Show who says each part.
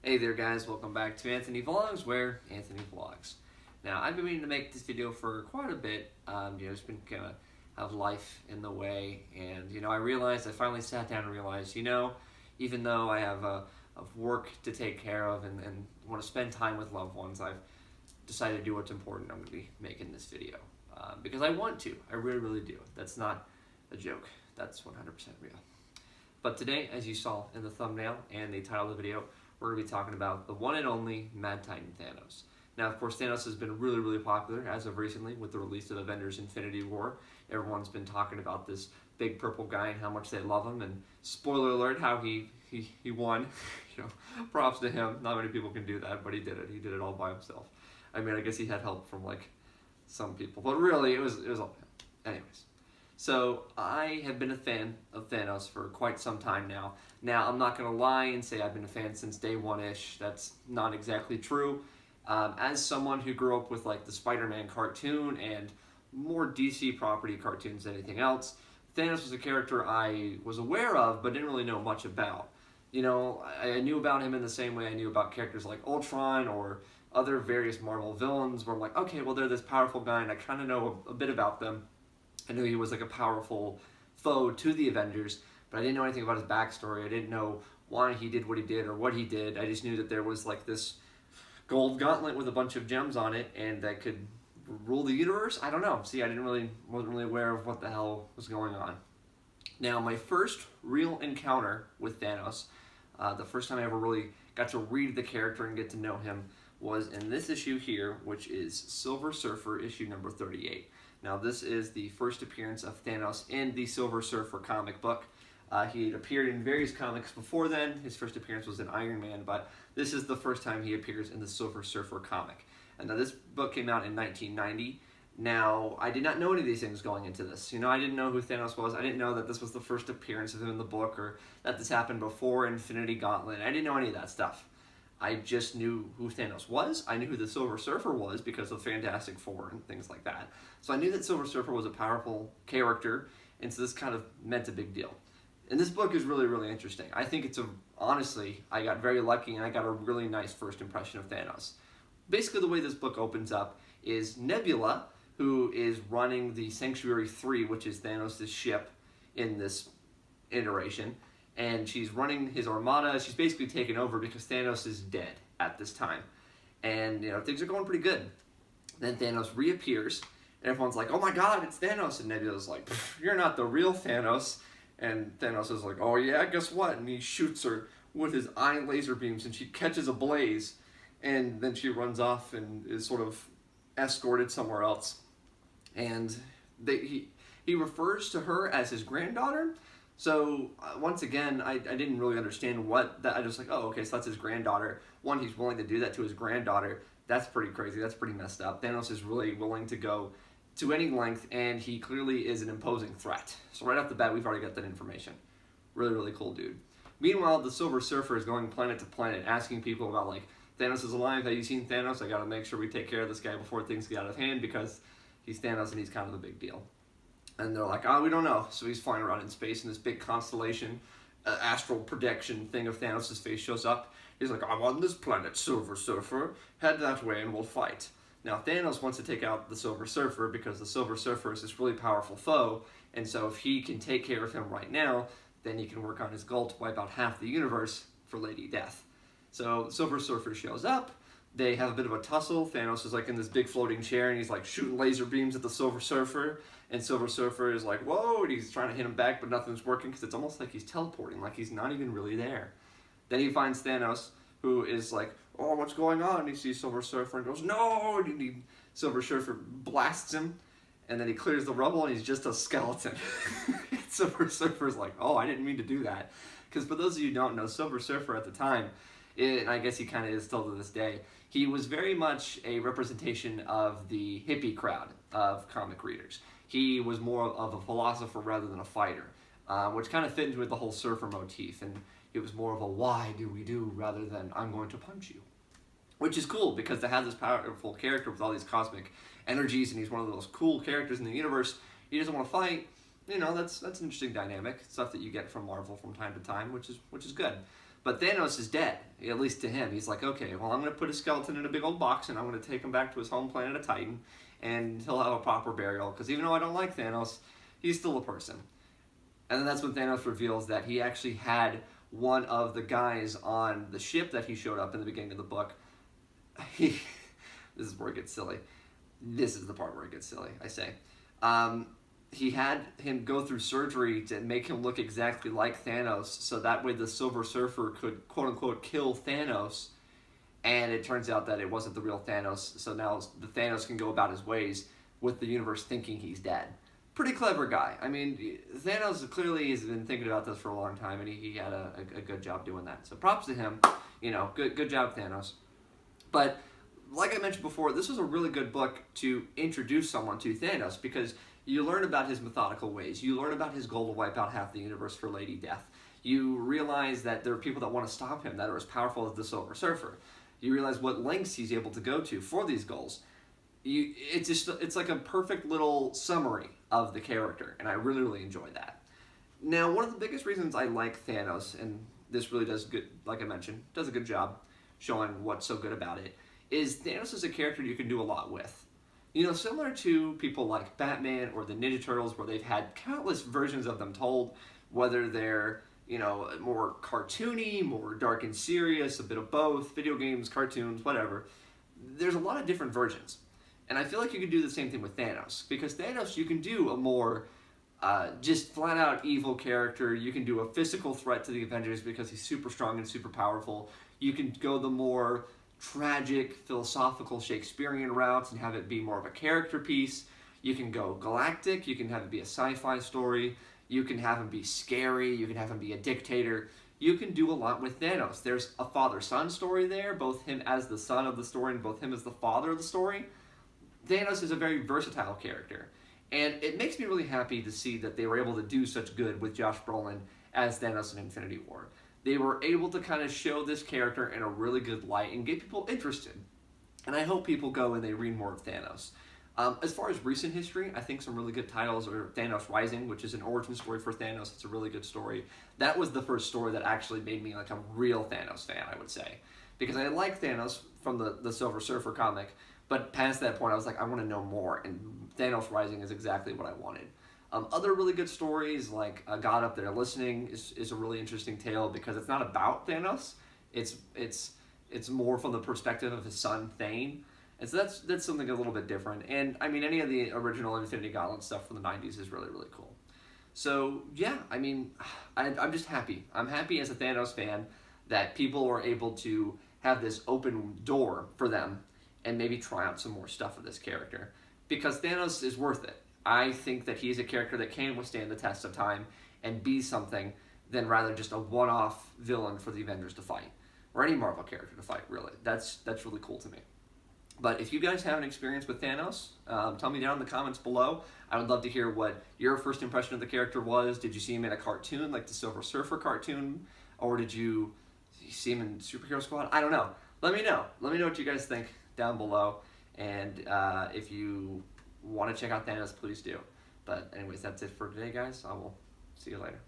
Speaker 1: Hey there guys, welcome back to Anthony Vlogs, where Anthony vlogs. Now, I've been meaning to make this video for quite a bit. It's been kind of have life in the way, and I finally sat down and realized, even though I have of work to take care of and want to spend time with loved ones, I've decided to do what's important. I'm going to be making this video because I want to. I really, really do. That's not a joke. That's 100% real. But today, as you saw in the thumbnail and the title of the video, we're going to be talking about the one and only Mad Titan Thanos. Now, of course, Thanos has been really, really popular as of recently with the release of Avengers Infinity War. Everyone's been talking about this big purple guy and how much they love him. And spoiler alert, how he won. Props to him. Not many people can do that, but he did it. He did it all by himself. I mean, I guess he had help from some people, but really it was all him. Anyways. So, I have been a fan of Thanos for quite some time now. Now, I'm not going to lie and say I've been a fan since day one-ish. That's not exactly true. As someone who grew up with the Spider-Man cartoon and more DC property cartoons than anything else, Thanos was a character I was aware of but didn't really know much about. I knew about him in the same way I knew about characters like Ultron or other various Marvel villains where I'm like, okay, well, they're this powerful guy and I kind of know a bit about them. I knew he was a powerful foe to the Avengers, but I didn't know anything about his backstory. I didn't know why he did what he did or what he did. I just knew that there was this gold gauntlet with a bunch of gems on it and that could rule the universe. I don't know. See, wasn't really aware of what the hell was going on. Now, my first real encounter with Thanos, the first time I ever really got to read the character and get to know him, was in this issue here, which is Silver Surfer issue number 38. Now, this is the first appearance of Thanos in the Silver Surfer comic book. He had appeared in various comics before then. His first appearance was in Iron Man, but this is the first time he appears in the Silver Surfer comic. And now this book came out in 1990. Now, I did not know any of these things going into this. I didn't know who Thanos was. I didn't know that this was the first appearance of him in the book or that this happened before Infinity Gauntlet. I didn't know any of that stuff. I just knew who Thanos was. I knew who the Silver Surfer was because of Fantastic Four and things like that. So I knew that Silver Surfer was a powerful character, and so this kind of meant a big deal. And this book is really, really interesting. I think honestly, I got very lucky and I got a really nice first impression of Thanos. Basically, the way this book opens up is Nebula, who is running the Sanctuary 3, which is Thanos' ship in this iteration, and she's running his armada. She's basically taken over because Thanos is dead at this time. And, things are going pretty good. Then Thanos reappears, and everyone's like, oh my god, it's Thanos. And Nebula's like, you're not the real Thanos. And Thanos is like, oh yeah, guess what? And he shoots her with his eye laser beams, and she catches a blaze. And then she runs off and is sort of escorted somewhere else. And he refers to her as his granddaughter. So, once again, I didn't really understand I just oh, okay, so that's his granddaughter. One, he's willing to do that to his granddaughter. That's pretty crazy. That's pretty messed up. Thanos is really willing to go to any length, and he clearly is an imposing threat. So right off the bat, we've already got that information. Really, really cool dude. Meanwhile, the Silver Surfer is going planet to planet, asking people about, Thanos is alive. Have you seen Thanos? I gotta make sure we take care of this guy before things get out of hand because he's Thanos and he's kind of a big deal. And they're like, oh, we don't know. So he's flying around in space, and this big constellation, astral projection thing of Thanos' face shows up. He's like, I'm on this planet, Silver Surfer. Head that way and we'll fight. Now, Thanos wants to take out the Silver Surfer because the Silver Surfer is this really powerful foe, and so if he can take care of him right now, then he can work on his goal to wipe out half the universe for Lady Death. So, Silver Surfer shows up. They have a bit of a tussle. Thanos is in this big floating chair, and he's shooting laser beams at the Silver Surfer. And Silver Surfer is like, whoa, and he's trying to hit him back, but nothing's working because it's almost like he's teleporting, like he's not even really there. Then he finds Thanos, who is like, oh, what's going on? And he sees Silver Surfer and goes, no! And Silver Surfer blasts him, and then he clears the rubble, and he's just a skeleton. Silver Surfer's like, oh, I didn't mean to do that. Because for those of you who don't know, Silver Surfer at the time, and I guess he kind of is still to this day, he was very much a representation of the hippie crowd of comic readers. He was more of a philosopher rather than a fighter, which kind of fit into with the whole surfer motif, and it was more of a why do we do rather than I'm going to punch you. Which is cool because to have this powerful character with all these cosmic energies, and he's one of those cool characters in the universe, he doesn't want to fight. That's an interesting dynamic, stuff that you get from Marvel from time to time, which is good. But Thanos is dead, at least to him. He's like, okay, well, I'm going to put a skeleton in a big old box, and I'm going to take him back to his home planet of Titan, and he'll have a proper burial, because even though I don't like Thanos, he's still a person. And then that's when Thanos reveals that he actually had one of the guys on the ship that he showed up in the beginning of the book. This is where it gets silly. This is the part where it gets silly, I say. He had him go through surgery to make him look exactly like Thanos, so that way the Silver Surfer could, quote-unquote, kill Thanos. And it turns out that it wasn't the real Thanos, so now the Thanos can go about his ways with the universe thinking he's dead. Pretty clever guy. I mean, Thanos clearly has been thinking about this for a long time, and he had a good job doing that. So props to him. You know, good job, Thanos. But like I mentioned before, this was a really good book to introduce someone to Thanos, because you learn about his methodical ways. You learn about his goal to wipe out half the universe for Lady Death. You realize that there are people that want to stop him that are as powerful as the Silver Surfer. You realize what lengths he's able to go to for these goals. It's like a perfect little summary of the character, and I really, really enjoy that. Now, one of the biggest reasons I like Thanos, and this really does good, like I mentioned, does a good job showing what's so good about it, is Thanos is a character you can do a lot with. You know, similar to people like Batman or the Ninja Turtles, where they've had countless versions of them told, whether they're, you know, more cartoony, more dark and serious, a bit of both, video games, cartoons, whatever. There's a lot of different versions. And I feel like you can do the same thing with Thanos, because Thanos, you can do a more just flat-out evil character. You can do a physical threat to the Avengers because he's super strong and super powerful. You can go the more tragic, philosophical, Shakespearean routes and have it be more of a character piece. You can go galactic. You can have it be a sci-fi story. You can have him be scary. You can have him be a dictator. You can do a lot with Thanos. There's a father-son story there, both him as the son of the story and both him as the father of the story. Thanos is a very versatile character. And it makes me really happy to see that they were able to do such good with Josh Brolin as Thanos in Infinity War. They were able to kind of show this character in a really good light and get people interested. And I hope people go and they read more of Thanos. As far as recent history, I think some really good titles are Thanos Rising, which is an origin story for Thanos. It's a really good story. That was the first story that actually made me like a real Thanos fan, I would say. Because I like Thanos from the Silver Surfer comic, but past that point I was like, I want to know more, and Thanos Rising is exactly what I wanted. Other really good stories, like A God Up There Listening, is a really interesting tale because it's not about Thanos. It's more from the perspective of his son, Thane. And so that's something a little bit different. And, I mean, any of the original Infinity Gauntlet stuff from the 90s is really, really cool. So, yeah, I mean, I'm just happy. I'm happy as a Thanos fan that people are able to have this open door for them and maybe try out some more stuff of this character. Because Thanos is worth it. I think that he's a character that can withstand the test of time and be something than rather just a one-off villain for the Avengers to fight. Or any Marvel character to fight, really. That's really cool to me. But if you guys have an experience with Thanos, tell me down in the comments below. I would love to hear what your first impression of the character was. Did you see him in a cartoon, like the Silver Surfer cartoon? Or did you see him in Superhero Squad? I don't know. Let me know. Let me know what you guys think down below. And if you want to check out Thanos, please do. But anyways, that's it for today, guys. I will see you later.